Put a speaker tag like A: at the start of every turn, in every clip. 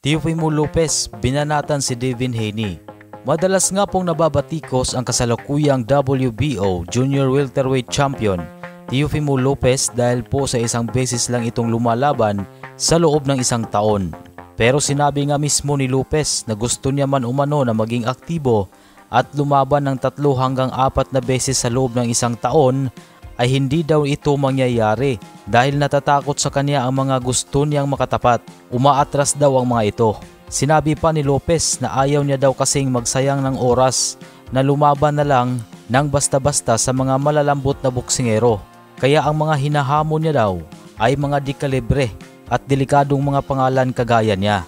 A: Teofimo Lopez, binanatan si Devin Haney. Madalas nga pong nababatikos ang kasalukuyang WBO Junior Welterweight Champion Teofimo Lopez dahil po sa isang beses lang itong lumalaban sa loob ng isang taon. Pero sinabi nga mismo ni Lopez na gusto niya man umano na maging aktibo at lumaban ng 3 hanggang 4 na beses sa loob ng isang taon, ay hindi daw ito mangyayari dahil natatakot sa kanya ang mga gusto niyang makatapat. Umaatras daw ang mga ito. Sinabi pa ni Lopez na ayaw niya daw kasing magsayang ng oras na lumaban na lang ng basta-basta sa mga malalambot na boksingero. Kaya ang mga hinahamon niya daw ay mga di-kalibre at delikadong mga pangalan kagaya niya.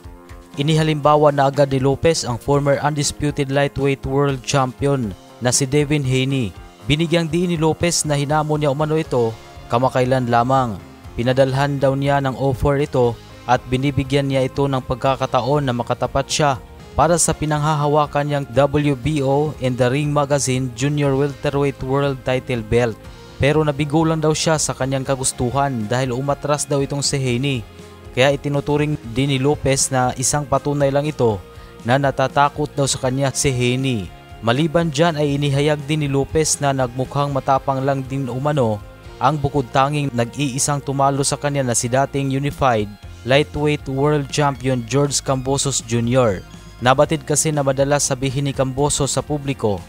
A: Inihalimbawa na agad ni Lopez ang former undisputed lightweight world champion na si Devin Haney. Binigyang diin ni Lopez na hinamon niya umano ito kamakailan lamang. Pinadalhan daw niya ng offer ito at binibigyan niya ito ng pagkakataon na makatapat siya para sa pinanghahawakan niyang WBO and the Ring Magazine Junior Welterweight World Title Belt. Pero nabigo lang daw siya sa kanyang kagustuhan dahil umatras daw itong si Haney. Kaya itinuturing din ni Lopez na isang patunay lang ito na natatakot daw sa kanya si Haney. Maliban dyan ay inihayag din ni Lopez na nagmukhang matapang lang din umano ang bukod tanging nag-iisang tumalo sa kanya na si dating Unified Lightweight World Champion George Kambosos Jr. Nabatid kasi na madalas sabihin ni Kambosos sa publiko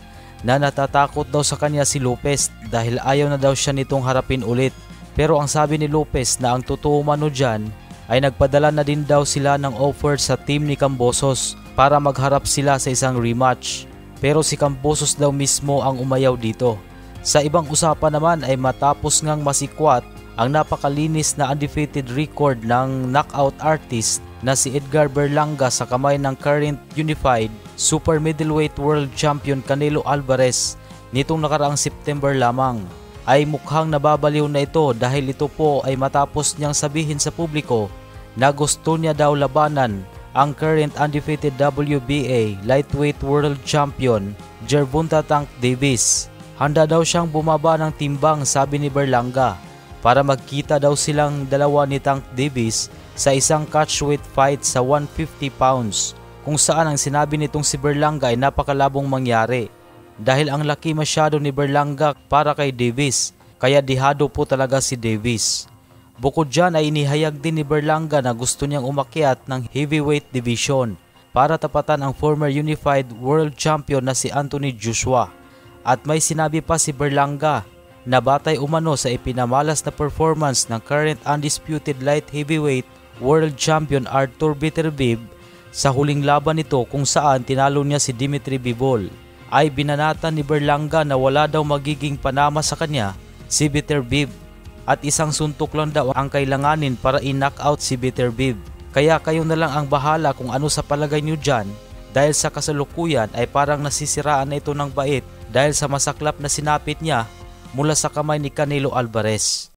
A: na natatakot daw sa kanya si Lopez dahil ayaw na daw siya nitong harapin ulit. Pero ang sabi ni Lopez na ang totoo umano dyan ay nagpadala na din daw sila ng offer sa team ni Kambosos para magharap sila sa isang rematch. Pero si Kambosos daw mismo ang umayaw dito. Sa ibang usapan naman ay matapos ngang masikwat ang napakalinis na undefeated record ng knockout artist na si Edgar Berlanga sa kamay ng current Unified Super Middleweight World Champion Canelo Alvarez nitong nakaraang September lamang, ay mukhang nababaliw na ito dahil ito po ay matapos niyang sabihin sa publiko na gusto niya daw labanan ang current undefeated WBA Lightweight World Champion Gervonta Tank Davis. Handa daw siyang bumaba ng timbang, sabi ni Berlanga, para magkita daw silang dalawa ni Tank Davis sa isang catchweight fight sa 150 pounds, kung saan ang sinabi nitong si Berlanga ay napakalabong mangyari dahil ang laki masyado ni Berlanga para kay Davis, kaya dihado po talaga si Davis. Bukod dyan ay inihayag din ni Berlanga na gusto niyang umakyat ng heavyweight division para tapatan ang former Unified World Champion na si Anthony Joshua. At may sinabi pa si Berlanga na batay umano sa ipinamalas na performance ng current undisputed light heavyweight world champion Artur Beterbiev sa huling laban nito kung saan tinalo niya si Dimitri Bivol, ay binanatan ni Berlanga na wala daw magiging panama sa kanya si Beterbiev at isang suntok lang daw ang kailanganin para i-knockout si Beterbiev. Kaya kayo na lang ang bahala kung ano sa palagay nyo dyan, dahil sa kasalukuyan ay parang nasisiraan na ito ng bait dahil sa masaklap na sinapit niya mula sa kamay ni Canelo Alvarez.